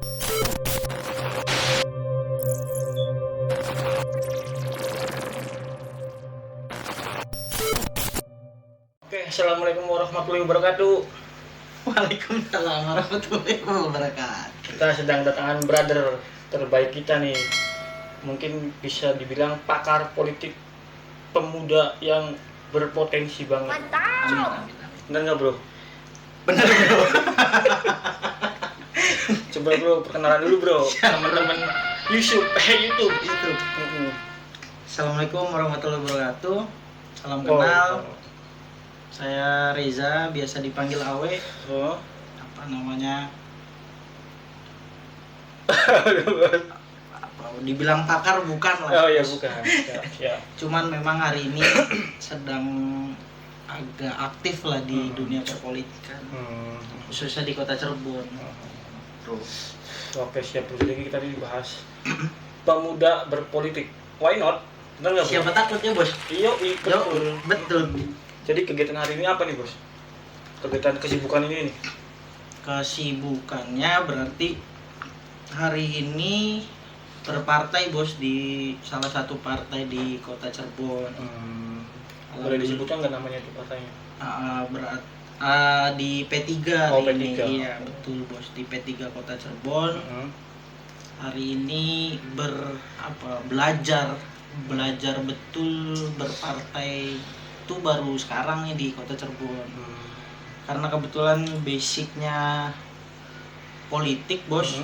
Oke, assalamualaikum warahmatullahi wabarakatuh. Waalaikumsalam warahmatullahi wabarakatuh. Kita sedang datangan brother terbaik kita nih. Mungkin bisa dibilang pakar politik pemuda yang berpotensi banget. Amin, amin, amin. Bener nggak bro? Bener bro. Coba bro perkenalan dulu bro. Teman-teman YouTube. Itu. Assalamualaikum warahmatullahi wabarakatuh. Salam kenal. Saya Reza, biasa dipanggil Awe. Oh. Apa namanya? Dibilang pakar bukan lah. Oh ya bukan. Ya. Cuman memang hari ini sedang agak aktif lah di dunia perpolitikan. Khususnya di Kota Cirebon. Terus. Oke siap bro. Jadi kita tadi bahas pemuda berpolitik. Why not? Bener nggak bro? Siapa takutnya bos? Iya, Betul. Jadi kegiatan hari ini apa nih bos? Kegiatan kesibukan ini nih? Kesibukannya berarti hari ini berpartai bos di salah satu partai di Kota Cirebon. Boleh disebutkan nggak namanya itu partainya? Di P3 Oh, hari ini. P3. Iya betul bos, di P3 Kota Cirebon. Hari ini belajar betul berpartai itu baru sekarang nih di Kota Cirebon. Karena kebetulan basicnya politik bos.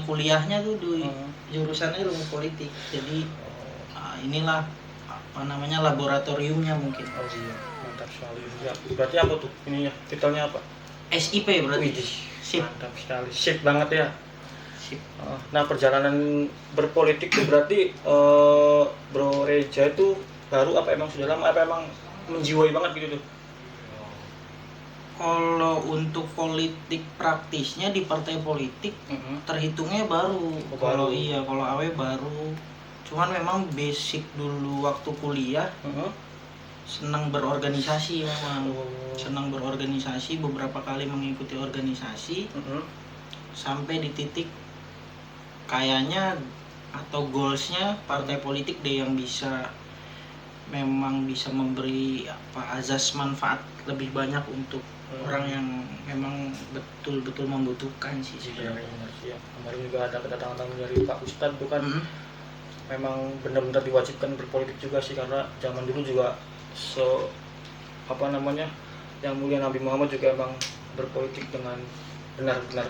Kuliahnya tuh di jurusannya ilmu politik. Jadi inilah laboratoriumnya mungkin. Oh iya, mantap sekali. Ya, berarti apa tuh? Ini ya, titelnya apa? SIP berarti. Wih, Sip. mantap sekali. Sip banget ya. Sip. Nah, perjalanan berpolitik tuh berarti Bro Reza itu baru apa emang sudah lama apa emang menjiwai banget gitu tuh? Kalau untuk politik praktisnya di partai politik terhitungnya baru. Kalau Awe baru. Cuman memang basic dulu waktu kuliah senang berorganisasi memang. Senang berorganisasi, beberapa kali mengikuti organisasi. Sampai di titik kayaknya atau goalsnya partai politik deh yang bisa memberi azas manfaat lebih banyak untuk orang yang memang betul-betul membutuhkan sih sebenarnya. Iya. Kemarin juga ada kedatangan dari Pak Ustadz tuh kan. Memang benar-benar diwajibkan berpolitik juga sih karena zaman dulu juga yang mulia Nabi Muhammad juga emang berpolitik dengan benar-benar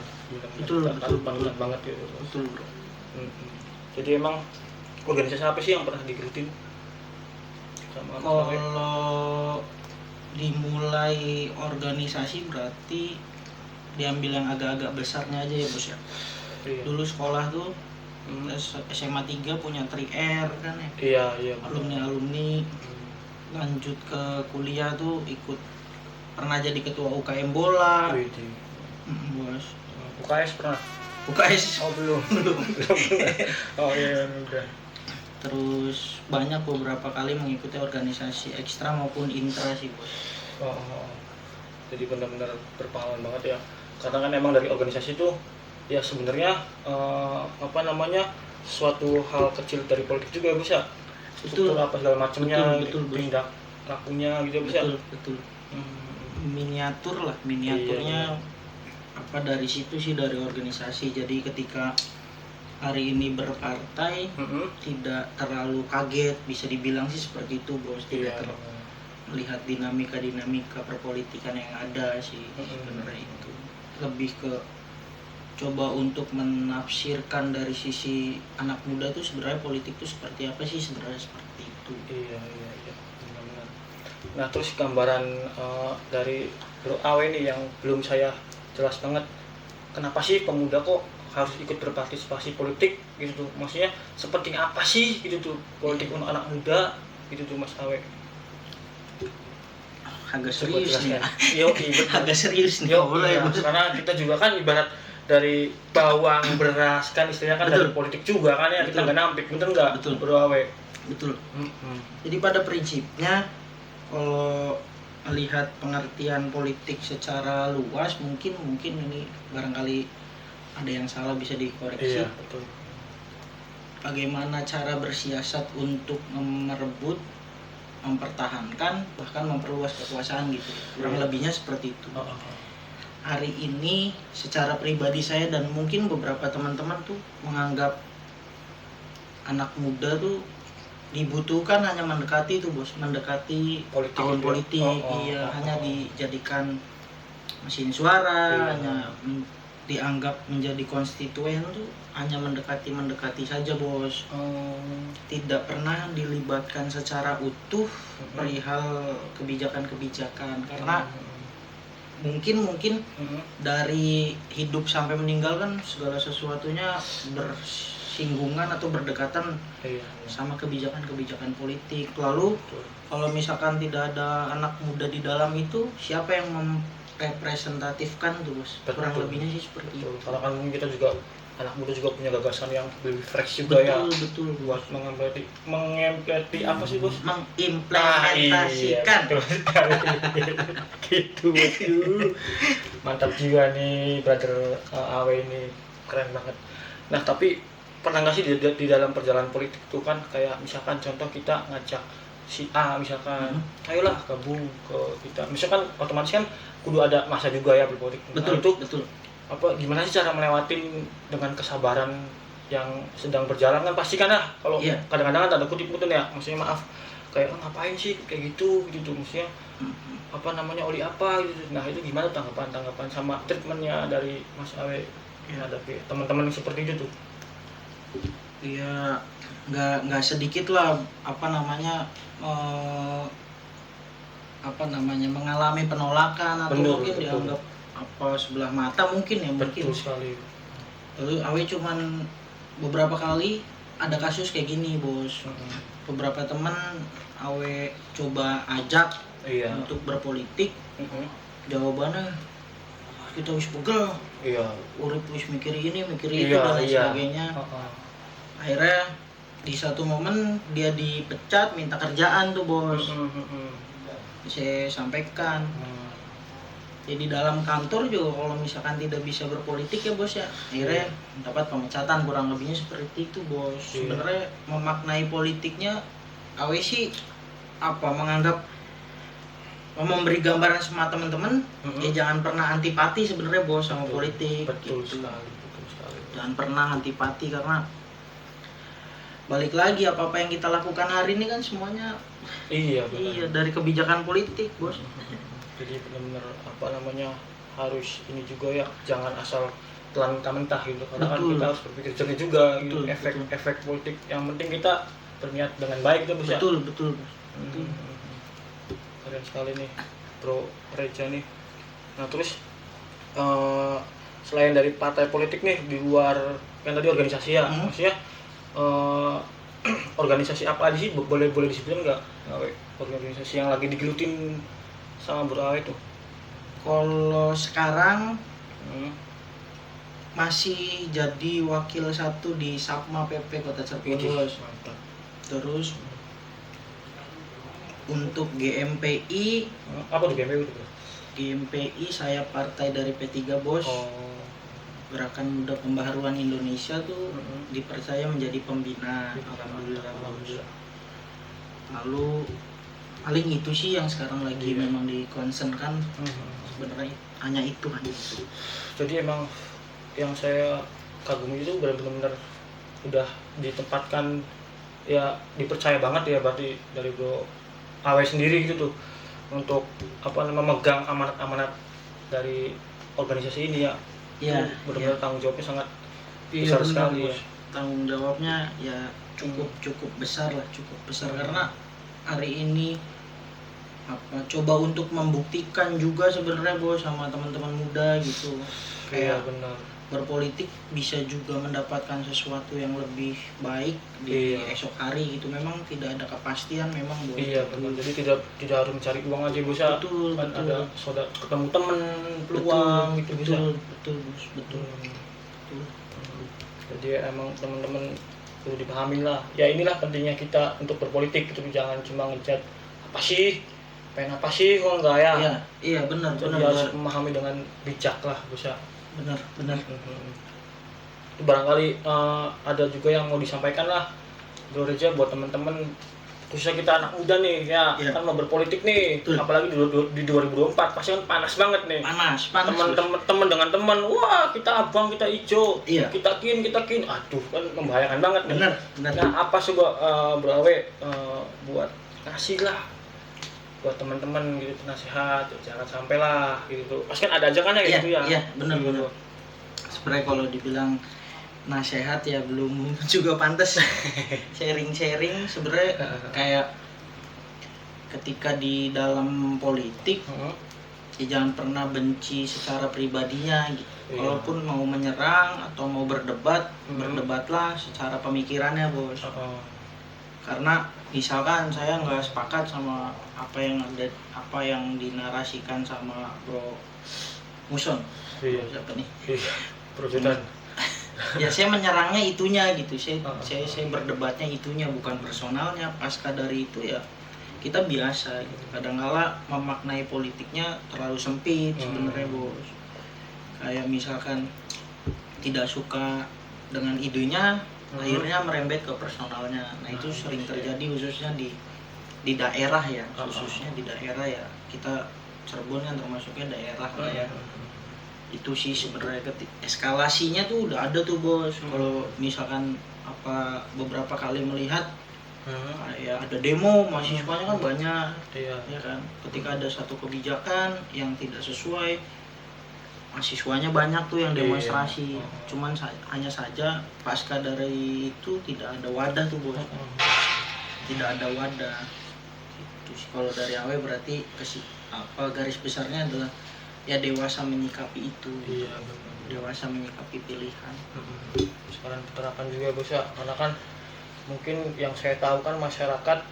betul banget gitu. Betul bro. Jadi emang organisasi apa sih yang pernah digelutin? Kalau dimulai organisasi berarti diambil yang agak-agak besarnya aja ya bos ya. Iya. Dulu sekolah tuh SMA 3 punya 3R kan ya. Iya. Alumni. Lanjut ke kuliah tuh pernah jadi ketua UKM bola. Bos. UKS pernah? UKS. Oh belum. Oh iya udah. Terus banyak beberapa kali mengikuti organisasi ekstra maupun intra sih bos. Jadi benar-benar berpengalaman banget ya. Karena kan emang dari organisasi itu ya sebenarnya suatu hal kecil dari politik juga bisa. Struktur apa segala macamnya, tindak lakunya gitu bisa. Betul. Miniaturnya dari situ sih, dari organisasi. Jadi ketika hari ini berpartai tidak terlalu kaget, bisa dibilang sih seperti itu bos. Tidak melihat dinamika perpolitikan yang ada sih sebenarnya itu. Lebih ke coba untuk menafsirkan dari sisi anak muda tuh sebenarnya politik tuh seperti apa sih sebenarnya, seperti itu. Iya benar. Nah terus gambaran dari Bro Awe nih yang belum saya jelas banget, kenapa sih pemuda kok harus ikut berpartisipasi politik gitu tuh, maksudnya seperti apa sih gitu tuh politik untuk anak muda gitu tuh Mas Awe? Agak serius nih. Agak serius nih. Karena kita juga kan ibarat dari bawang beras kan istilahnya kan dari politik juga kan ya. Kita nggak nampik, bener nggak? Betul. Bro Awe. Betul. Jadi pada prinsipnya kalau melihat pengertian politik secara luas mungkin ini barangkali ada yang salah bisa dikoreksi. Iya, betul. Bagaimana cara bersiasat untuk merebut, mempertahankan, bahkan memperluas kekuasaan gitu. Kurang Iya. lebihnya seperti itu. Oh. Hari ini secara pribadi saya dan mungkin beberapa teman-teman tuh menganggap anak muda tuh dibutuhkan hanya mendekati itu bos, mendekati Politik tahun gitu ya? politik, iya, hanya dijadikan mesin suara, Iya. hanya dianggap menjadi konstituen tuh hanya mendekati saja bos, tidak pernah dilibatkan secara utuh perihal kebijakan-kebijakan, karena mungkin dari hidup sampai meninggal kan segala sesuatunya bersinggungan atau berdekatan Iya. sama kebijakan-kebijakan politik. Lalu Betul. kalau misalkan tidak ada anak muda di dalam itu, siapa yang merepresentatifkan tuh bos? Betul. Kurang lebihnya sih seperti Betul. itu. Karena kan kita juga anak muda juga punya gagasan yang lebih fresh juga ya. Betul Buat mengempati apa sih bos? mengimplementasikan. Iya, betul sekali. Gitu. Mantap juga nih brother Awe ini, keren banget. Nah tapi pernah nggak sih di dalam perjalanan politik itu kan kayak misalkan contoh kita ngajak si A misalkan, ayolah gabung ke kita. Misalkan otomatis kan kudu ada masa juga ya berpolitik. Betul, Nah, itu betul. apa gimana sih cara melewatin dengan kesabaran yang sedang berjalan kan pasti kan kalau Iya. kadang-kadang kan ada kutip-kutip ya, maksudnya maaf kayak ngapain sih kayak gitu maksudnya apa namanya oli apa gitu. Nah itu gimana tanggapan sama treatmentnya dari Mas Awe menghadapi teman-teman yang seperti itu tuh? Iya, nggak sedikit lah mengalami penolakan atau Betul, mungkin betul. dianggap apa sebelah mata mungkin ya mungkin. Betul sekali. Lalu Awe cuman beberapa kali ada kasus kayak gini bos. Beberapa teman Awe coba ajak Iya. untuk berpolitik, jawabannya kita wis pegel, Iya. urip wis mikir ini mikir itu Iya, dan lain iya. sebagainya. Akhirnya di satu momen dia dipecat minta kerjaan tuh bos. Saya sampaikan ya di dalam kantor juga kalau misalkan tidak bisa berpolitik ya bos ya akhirnya dapat pemecatan, kurang lebihnya seperti itu bos. Sebenarnya memaknai politiknya Awe sih menganggap memberi gambaran sama teman-teman ya jangan pernah antipati sebenarnya bos sama politik. Betul gitu. sekali. Jangan pernah antipati karena balik lagi apa yang kita lakukan hari ini kan semuanya Iya, benar. iya dari kebijakan politik bos. Jadi benar-benar harus ini juga ya, jangan asal telan mentah gitu, karena kan Betul. kita harus berpikir jernih juga gitu. Betul, efek politik yang penting kita berniat dengan baik itu bisa. Betul. Keren sekali nih Bro Reja nih. Nah terus selain dari partai politik nih di luar yang tadi organisasi ya, maksudnya organisasi apa aja sih boleh disebutin nggak organisasi yang lagi digelutin sama Bro Awe itu? Kalau sekarang masih jadi wakil 1 di Sapma PP Kota Cirebon bos. Mantap. Terus untuk GMPI Apa tuh GMPI itu? GMPI saya partai dari P3 bos. Gerakan Muda Pembaharuan Indonesia tuh dipercaya menjadi pembina. Alhamdulillah. Lalu paling itu sih yang sekarang lagi memang dikonsenkan. Sebenarnya hanya itu. Jadi emang yang saya kagumi itu benar-benar udah ditempatkan ya, dipercaya banget ya berarti dari Bro Awe sendiri gitu tuh untuk memegang amanat-amanat dari organisasi ini ya. Iya, benar-benar tanggung jawabnya sangat besar sekali ya. Tanggung jawabnya ya cukup besar karena hari ini coba untuk membuktikan juga sebenarnya bos sama teman-teman muda gitu. Kayak benar. Berpolitik bisa juga mendapatkan sesuatu yang lebih baik di esok hari gitu. Memang tidak ada kepastian memang bos. Iya benar. Jadi tidak harus mencari uang aja bos. Betul. Ada ketemu temen, peluang gitu bisa. Betul. Jadi emang teman-teman perlu dipahami lah. Ya inilah pentingnya kita untuk berpolitik gitu, jangan cuma ngejat pengen apa sih kok enggak ya. Iya benar. Jadi harus memahami dengan bijak lah bisa. Benar. barangkali ada juga yang mau disampaikan lah Bro Reza buat teman-teman, khususnya kita anak muda nih ya, Iya. kan mau berpolitik nih. Betul. Apalagi di 2024 pasti kan panas banget nih. Panas Teman dengan teman, wah kita abang, kita hijau, Iya. kita kin, aduh kan membahayakan banget nih. benar. Nah apa sih Bro Awe buat ngasih lah buat teman-teman gitu nasihat, jangan sampai lah gitu. Pasti kan ada aja kan ya gitu ya. Iya, benar. Gitu. Sebenarnya kalau dibilang nasehat ya belum juga pantas. Sharing sebenarnya kayak ketika di dalam politik ya jangan pernah benci secara pribadinya gitu. Iya. Walaupun mau menyerang atau mau berdebat, berdebatlah secara pemikirannya, Bos. Karena misalkan saya nggak sepakat sama apa yang dinarasikan sama Bro Muson. Iya. Siapa nih? Iya. Perjuangan. Ya saya menyerangnya itunya gitu. Saya berdebatnya itunya, bukan personalnya. Pasca dari itu ya kita biasa gitu. Kadang-kala memaknai politiknya terlalu sempit sebenarnya, Bos. Kayak misalkan tidak suka dengan idenya, akhirnya merembet ke personalnya. Nah, itu sering terjadi khususnya di daerah ya, khususnya di daerah ya. Kita Cirebon kan termasuknya daerah lah ya. Itu sih sebenarnya eskalasinya tuh udah ada tuh, Bos. Kalau misalkan beberapa kali melihat kayak ada demo, mahasiswanya kan banyak. Iya. Ya kan, ketika ada satu kebijakan yang tidak sesuai, mahasiswanya banyak tuh yang demonstrasi. Cuman hanya saja pasca dari itu tidak ada wadah tuh, Bos. Tidak ada wadah. Itu sih kalau dari Awe berarti garis besarnya adalah ya dewasa menyikapi itu. Iya, benar. Dewasa menyikapi pilihan. Sekarang penerapan juga, Bos ya, karena kan mungkin yang saya tahu kan masyarakat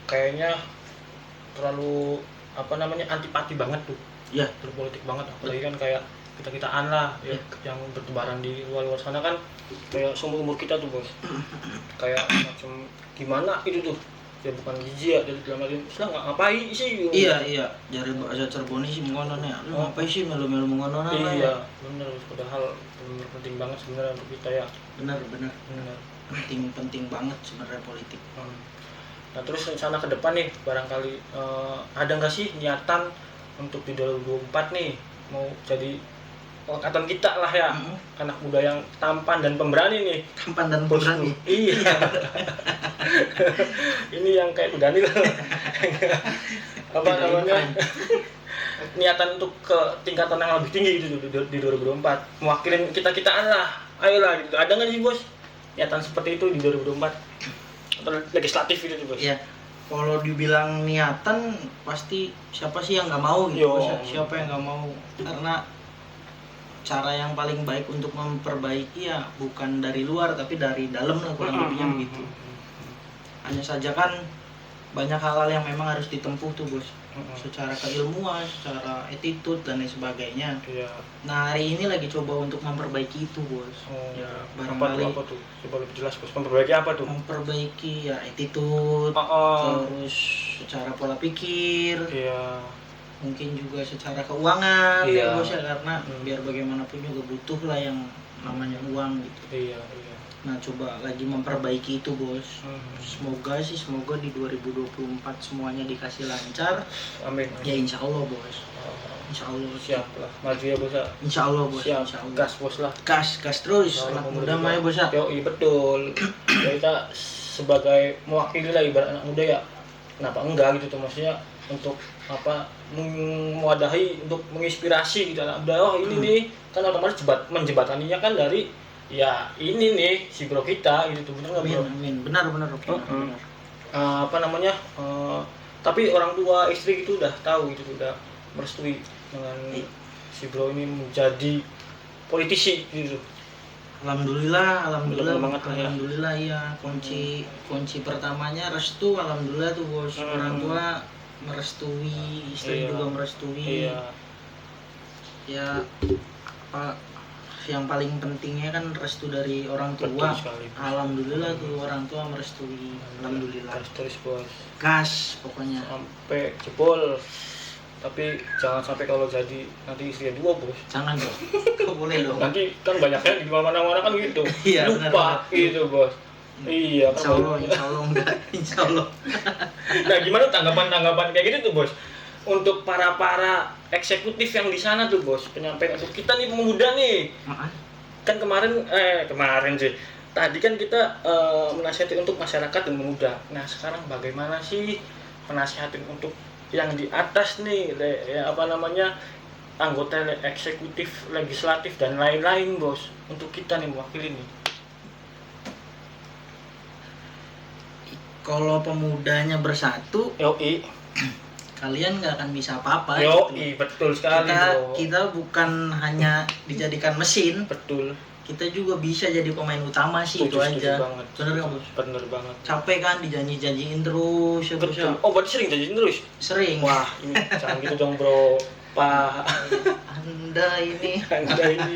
kayaknya terlalu antipati banget tuh. Ya, Berpolitik banget, apalagi kan kayak kita-kitaan lah ya, yang bertebaran di luar sana kan kayak seumur kita tuh, Bos. Kayak macam gimana itu tuh, ya bukan gizi ya, dari dalam hal ini nggak ngapain sih gitu. Iya jari bahasa Cirebon sih mengonon ya, lu ngapain sih melu-melu mengonon lah. Iya bener, padahal bener penting banget sebenarnya untuk kita ya. Bener Bener. penting banget sebenarnya politik. Nah terus rencana ke depan nih barangkali ada nggak sih niatan untuk di 2024 nih mau jadi angkatan kita lah ya, anak muda yang tampan dan pemberani nih. Tampan dan pemberani. Iya. Ini yang kayak udah nih apa namanya, niatan untuk ke tingkatan yang lebih tinggi gitu di 2024, mewakilin kita-kitaan lah, ayolah gitu. Ada nggak sih, Bos, niatan seperti itu di 2024 atau legislatif gitu tuh, Bos? Iya. Kalau dibilang niatan pasti siapa sih yang nggak mau gitu. Siapa yang nggak mau, karena cara yang paling baik untuk memperbaiki ya bukan dari luar tapi dari dalam lah, kurang lebihnya begitu. Hanya saja kan banyak hal-hal yang memang harus ditempuh tuh, Bos. Secara keilmuan, secara attitude dan lain sebagainya. Iya. Nah, hari ini lagi coba untuk memperbaiki itu, Bos. Ya, barangkali apa tuh? Coba lebih jelas, Bos. Memperbaiki apa tuh? memperbaiki ya attitude, terus secara pola pikir. Iya. Mungkin juga secara keuangan, Iya. ya, Bos, ya, karena biar bagaimanapun juga butuh lah yang namanya uang gitu. Iya. Nah, coba lagi memperbaiki itu, Bos. Semoga di 2024 semuanya dikasih lancar. Amin. Ya insya Allah, Bos. Insya Allah. Siap lah. Maju ya, Bos. Insya Allah, Bos. Siap. Insya Allah. Gas, Bos lah. Gas terus. Anak muda mah ya, Bos. Iya betul. Ya, kita sebagai mewakili lah ibarat anak muda ya. Kenapa enggak gitu tuh, maksudnya untuk mewadahi, untuk menginspirasi gitu anak muda. Oh ini nih kan otomatis menjembataninya kan dari ya ini nih si bro kita gitu tuh, bener nggak, Bro? Amin. Benar. Tapi orang tua istri itu udah tahu gitu, udah merestui dengan si bro ini menjadi politisi gitu. Alhamdulillah banget lah ya. Alhamdulillah ya, kunci pertamanya restu. Alhamdulillah tuh, Bos. Orang tua merestui, istri juga merestui. Iya. Ya apa yang paling pentingnya kan restu dari orang tua. Alhamdulillah tuh orang tua merestui. Alhamdulillah. Terus, Bos. Gas pokoknya. Sampai jebol. tapi jangan sampai kalau jadi nanti istrinya 2 bos. Jangan dong. Kau boleh dong. Nanti kan banyaknya di mana-mana kan gitu. Iya, lupa benar. gitu bos. Iya kan. Insya Allah enggak. Insya Allah. Nah gimana tanggapan kayak gitu tuh bos? Untuk para eksekutif yang di sana tuh bos, penyampaian untuk kita nih pemuda nih. Kan kemarin sih. Tadi kan kita menasihati untuk masyarakat dan pemuda. Nah sekarang bagaimana sih menasihatin untuk yang di atas nih, anggota eksekutif, legislatif dan lain-lain bos, untuk kita nih mewakili nih. Kalau pemudanya bersatu, Yoi, kalian nggak akan bisa apa-apa. yoi, betul sekali bro. Kita bukan hanya dijadikan mesin, Betul. kita juga bisa jadi pemain utama sih. Itu Setuju aja. banget. Bener nggak bos? Bener banget. Capek kan dijanji-janjiin terus ya bos? Betul. Oh berarti sering janjiin terus? Sering. Wah ini jangan gitu dong bro. Pak Anda ini. Anda ini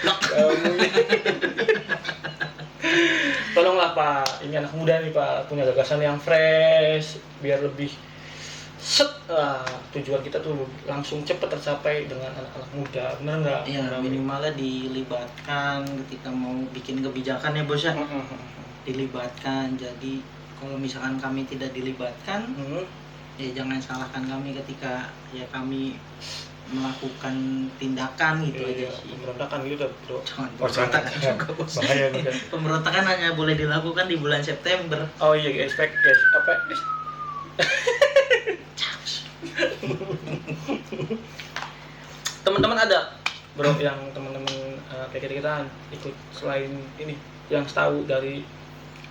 kamu ini. Tolonglah Pak, ini anak muda nih Pak, punya gagasan yang fresh biar lebih tujuan kita tuh langsung cepet tercapai dengan anak-anak muda, bener nggak? Ya minimalnya dilibatkan ketika mau bikin kebijakan ya bos ya. Dilibatkan. Jadi kalau misalkan kami tidak dilibatkan, ya jangan salahkan kami ketika ya kami melakukan tindakan gitu aja sih. Pemberontakan gitu bro. Jangan pemberontakan juga bos. Bahaya juga. Pemberontakan hanya boleh dilakukan di bulan September. Oh iya guys, teman-teman ada bro yang teman-teman kayak kita ikut selain ini yang tahu dari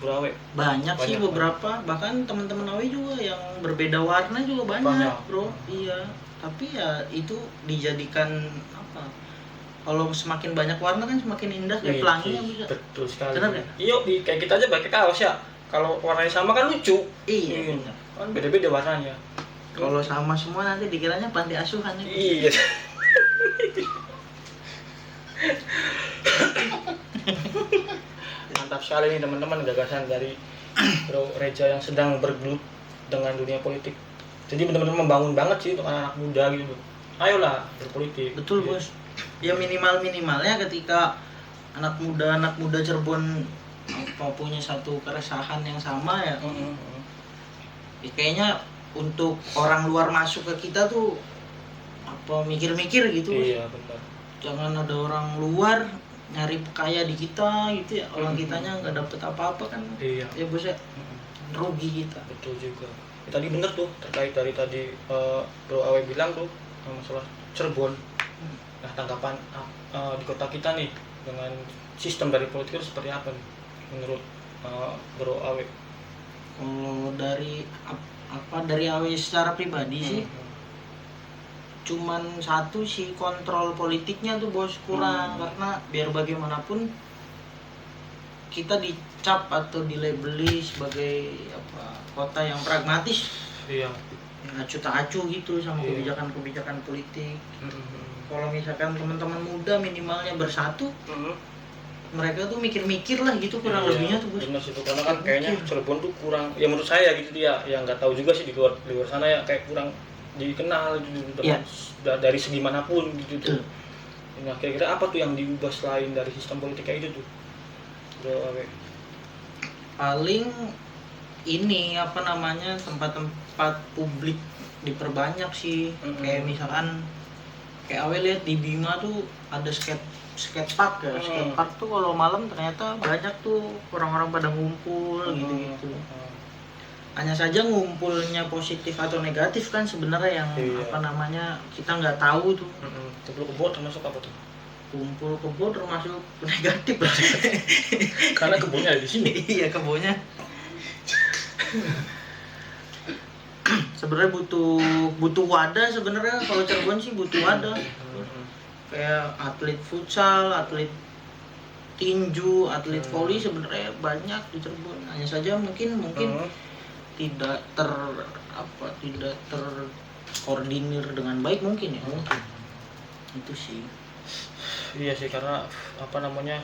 Bro Awe? Banyak sih beberapa, bahkan teman-teman Awe juga yang berbeda warna juga banyak. Bro. Iya, tapi ya itu dijadikan apa? Kalau semakin banyak warna kan semakin indah kayak pelanginya bisa. Betul sekali. Benar ya? Iya, kayak kita aja pakai kaos ya. Kalau warnanya sama kan lucu. Iya. Kan beda-beda warnanya. Kalau sama semua nanti dikiranya panti asuhan ya. Iya. Mantap sekali nih teman-teman gagasan dari Bro Reja yang sedang bergelut dengan dunia politik. Jadi benar-benar membangun banget sih untuk anak muda gitu. Ayolah berpolitik. Betul gitu. bos. Ya minimalnya ketika anak muda Cirebon punya satu keresahan yang sama ya. Ya kayaknya untuk orang luar masuk ke kita tuh apa mikir-mikir gitu. Iya benar. Jangan ada orang luar nyari kaya di kita gitu ya. Orang kitanya nggak dapet apa-apa kan. Iya. Ya bos ya. Rugi kita. Betul juga. Ya, tadi bener tuh terkait dari tadi Bro Awe bilang tuh masalah Cirebon. Nah tanggapan di kota kita nih dengan sistem dari politik itu seperti apa nih menurut Bro Awe? Kalau dari Awe secara pribadi sih cuman satu sih, kontrol politiknya tuh bos kurang. Karena biar bagaimanapun kita dicap atau dilabeli sebagai apa kota yang pragmatis. Iya. Acu tak acu gitu sama kebijakan politik. Kalau misalkan teman-teman muda minimalnya bersatu, mereka tuh mikir-mikir lah gitu kurang lebihnya tuh bos. Benar sih tuh, karena kan kayaknya Cirebon tuh kurang, ya menurut saya gitu dia, yang nggak tahu juga sih di luar sana ya kayak kurang dikenal gitu dari segi manapun gitu tuh. Nah kira-kira apa tuh yang diubah selain dari sistem politik kayak itu tuh? Bro Awe? Paling ini apa namanya tempat-tempat publik diperbanyak sih. Kayak misalkan kayak Awe lihat di Bima tuh ada skatepark ya. Skatepark tuh kalau malam ternyata banyak tuh orang-orang pada ngumpul gitu-gitu. Hanya saja ngumpulnya positif atau negatif kan sebenarnya yang apa namanya kita nggak tahu tuh. Kumpul kebo termasuk apa tuh? Kumpul kebo termasuk negatif lah. Karena kebunnya ada di sini. Iya kebunnya. Sebenarnya butuh wadah sebenarnya. Kalau Cirebon sih butuh wadah. Kayak atlet futsal, atlet tinju, atlet voli sebenarnya banyak di Cirebon. Hanya saja mungkin tidak terkoordinir dengan baik mungkin ya. Itu sih. Iya sih, karena apa namanya,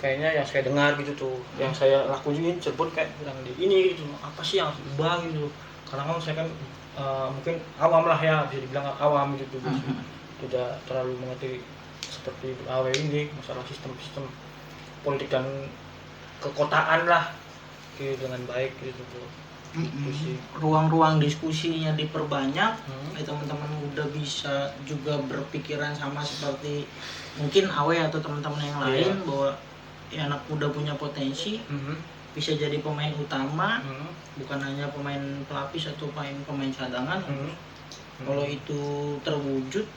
kayaknya yang saya dengar gitu tuh, yang saya lakuin Cirebon kayak bilang di ini gitu, apa sih yang harus diubah gitu. Karena kan saya kan mungkin awam lah ya, bisa dibilang awam gitu Bos. Mhm. Tidak terlalu mengerti seperti AW ini masalah sistem-sistem politik dan kekotaan lah gitu dengan baik gitu Bro. Itu sih. Ruang-ruang diskusinya diperbanyak, teman-teman muda bisa juga berpikiran sama seperti mungkin Awe atau teman-teman yang lain, bahwa ya anak muda punya potensi, bisa jadi pemain utama, bukan hanya pemain pelapis atau pemain cadangan. Kalau itu terwujud,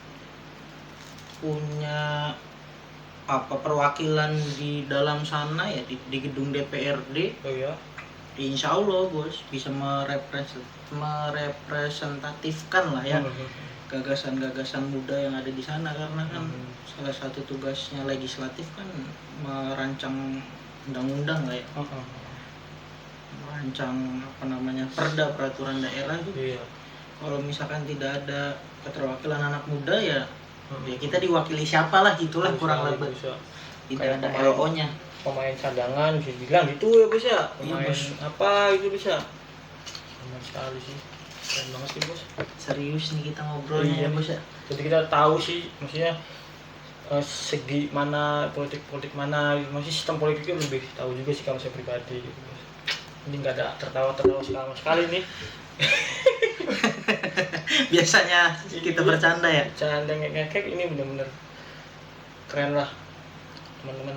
punya perwakilan di dalam sana ya, di gedung DPRD. Oh ya. Insya Allah Bos bisa merepresentatifkan lah ya gagasan-gagasan muda yang ada di sana, karena kan salah satu tugasnya legislatif kan merancang undang-undang lah ya, merancang perda peraturan daerah gitu. Kalau misalkan tidak ada keterwakilan anak muda ya kita diwakili siapa lah gitulah, kurang lebih tidak ada LO-nya. Pemain cadangan bisa bilang gitu ya Bos ya, pemain apa itu bisa. Benar sekali sih, keren banget sih Bos. Serius nih kita ngobrolnya ya Bos ya. Jadi kita tahu sih maksudnya segi mana politik mana, masih sistem politiknya lebih tahu juga sih kalau saya pribadi gitu Bos. Ini nggak ada tertawa sama sekali nih. Biasanya kita bercanda ya. Bercanda ngekek, ini benar-benar keren lah teman-teman.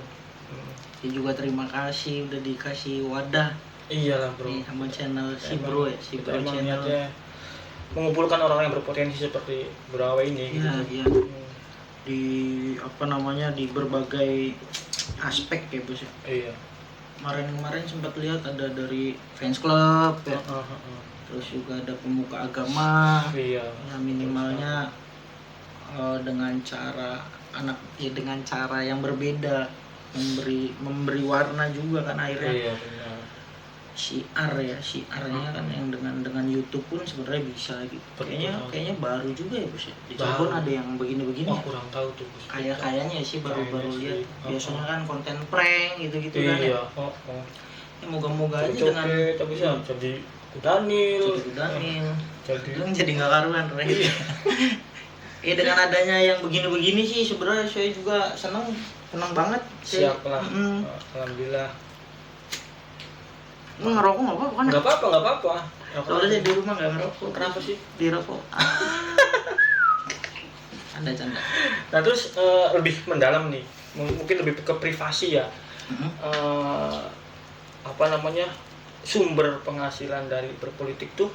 Ya juga terima kasih udah dikasih wadah. Iyalah Bro. Sama channel si Bro ya, si Bro channel. Mengumpulkan orang yang berpotensi seperti Bro Awe ini. Iya, iya. Di di berbagai aspek ya Bos ya. Iya. Kemarin sempat lihat ada dari fans club ya. Terus juga ada pemuka agama. Iya. Ya minimalnya dengan cara yang berbeda, memberi warna juga kan akhirnya. Iya, benar. Syiarnya kan yang dengan YouTube pun sebenarnya bisa gitu. Kayaknya baru juga ya Bos ya. Di Cirebon ada yang begini-begini. Oh, kurang tahu tuh Bos. Kayaknya sih baru lihat. Biasanya kan konten prank gitu-gitu kan. Iya. Ya moga-moga aja dengan bisa jadi Kudanil. Jadi nggak karuan. Dengan adanya yang begini-begini sih sebenarnya saya juga senang banget. Siap lah. Alhamdulillah. Lu ngerokok nggak apa-apa kan? Nggak apa-apa. Soalnya di rumah nggak ngerokok. Kenapa sih? Dirokok. Canda. Nah terus lebih mendalam nih, mungkin lebih ke privasi ya. Sumber penghasilan dari berpolitik tuh,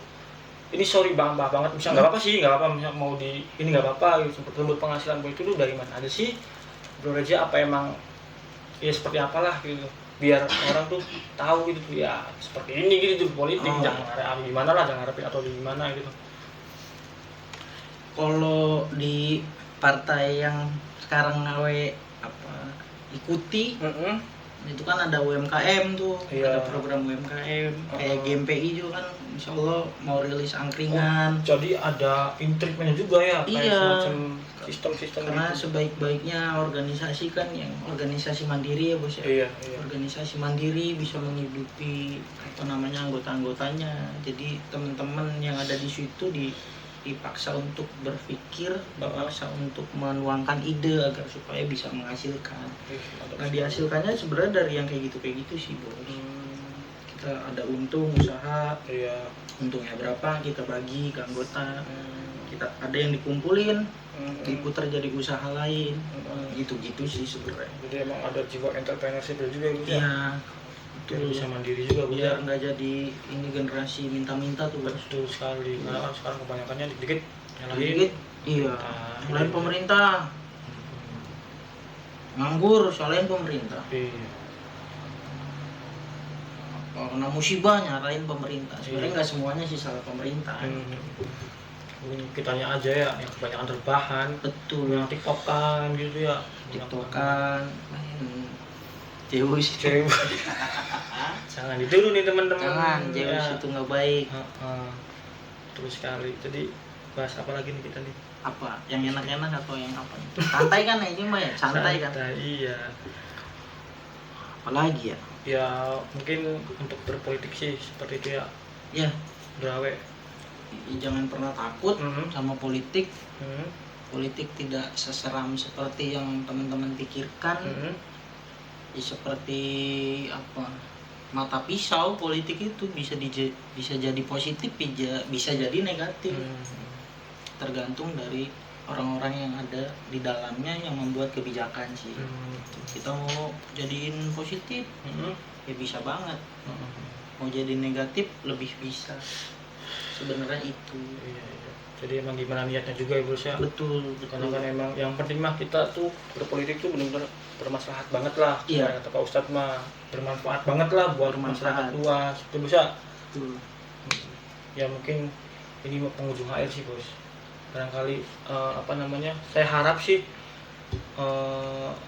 ini sorry banget misalnya nggak apa-apa misalnya mau di ini nggak apa-apa gitu, sumber penghasilan itu tuh dari mana ada sih Bro Reja, apa emang ya seperti apalah gitu, biar orang tuh tahu gitu ya seperti ini gitu tuh politik. Jangan harap gimana lah, jangan harapin atau gimana gitu. Kalau di partai yang sekarang ikuti, itu kan ada UMKM tuh, ada program UMKM, kayak GMPI juga kan, insya Allah mau rilis angkringan. Jadi ada intriknya juga ya, kayak semacam sistem-sistem. Karena gitu. Sebaik-baiknya organisasi kan yang organisasi mandiri ya Bos ya. Iya. Organisasi mandiri bisa menghidupi anggota-anggotanya. Jadi teman-teman yang ada di situ dipaksa untuk berpikir, dipaksa untuk menuangkan ide agar supaya bisa menghasilkan. Nah dihasilkannya sebenarnya dari yang kayak gitu sih Bos. Kita ada untung usaha, untungnya berapa kita bagi ke anggota. Kita ada yang dikumpulin, diputar jadi usaha lain. Gitu sih sebenarnya. Jadi emang ada jiwa entrepreneurship juga gitu ya. Iya. Biar bisa mandiri juga biar nggak jadi ini generasi minta-minta tuh. Betul sekali. Karena kan sekarang kebanyakannya dikit nyalahin. Iya. Nyalahin pemerintah. Nganggur salahin pemerintah. Iya. Kena musibah nyalahin pemerintah. Sebenarnya nggak semuanya sih salah pemerintah. Kitanya aja ya yang kebanyakan rebahan. Betul. Yang tiktokan gitu ya. Tiktokan. Zeus. Jangan ditiru nih teman-teman. Jangan, Zeus itu nggak baik. Terus sekali. Jadi bahas apa lagi nih kita nih? Apa? Yang enak-enak atau yang apa? Santai kan ini mah ya, santai kan. Iya. Apalagi ya? Ya mungkin untuk berpolitik sih seperti itu ya. Ya. Brawe. jangan pernah takut sama politik. Hmm. Politik tidak seseram seperti yang teman-teman pikirkan. Ya, seperti apa, mata pisau. Politik itu bisa jadi positif, bisa jadi negatif. Tergantung dari orang-orang yang ada di dalamnya yang membuat kebijakan sih. Kita mau jadiin positif ya bisa banget, mau jadi negatif lebih bisa. Sebenarnya itu. Iya. Jadi emang gimana niatnya juga ya bos ya. Betul. Karena kan emang yang penting mah kita tuh berpolitik tuh benar-benar bermaslahat banget lah. Iya. Kata Pak Ustadz mah bermanfaat banget lah buat masyarakat luas. Itu bos ya. Betul. Ya mungkin ini penghujung akhir sih bos. Barangkali saya harap sih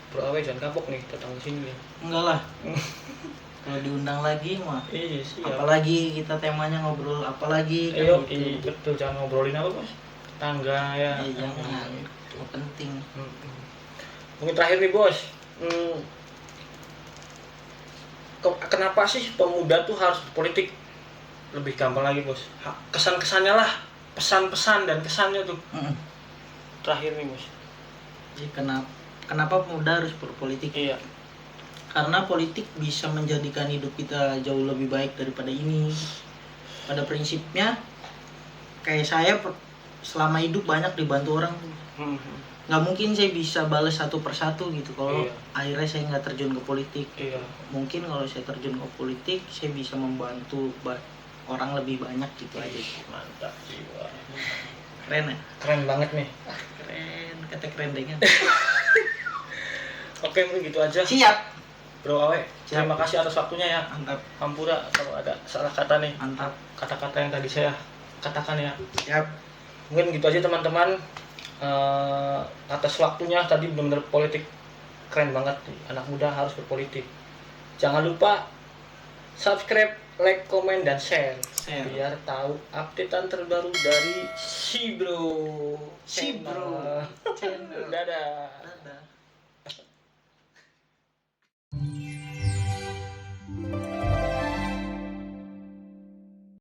Bro Awe jangan kapok nih datang ke sini nih. Enggak lah. Kalau diundang lagi mah. Iya sih. Apalagi kita temanya ngobrol apalagi kan. Iya, betul, jangan ngobrolin apa bos. Tangga ya. Jangan. Itu penting. Mungkin terakhir nih bos. Kenapa sih pemuda tuh harus berpolitik? Lebih gampang lagi bos. Kesan-kesannya lah, pesan-pesan dan kesannya tuh. Terakhir nih bos. Jadi kenapa pemuda harus berpolitik? Iya. Karena politik bisa menjadikan hidup kita jauh lebih baik daripada ini. Pada prinsipnya kayak saya selama hidup banyak dibantu orang tuh. Nggak mungkin saya bisa balas satu persatu gitu kalau akhirnya saya nggak terjun ke politik. Mungkin kalau saya terjun ke politik saya bisa membantu orang lebih banyak gitu aja. Mantap jiwa. Keren ya? Keren banget nih. Keren, kata keren dengan. Oke, mungkin gitu aja. Siap. Bro Awe, terima kasih atas waktunya ya. Mantap. Hampura kalau ada salah kata nih. Mantap. Kata-kata yang tadi saya katakan ya. Siap. Mungkin gitu aja teman-teman. Atas waktunya tadi benar-benar politik keren banget. Anak muda harus berpolitik. Jangan lupa subscribe, like, komen, dan share. Biar tahu updatean terbaru dari Si Bro. Channel. Dadah.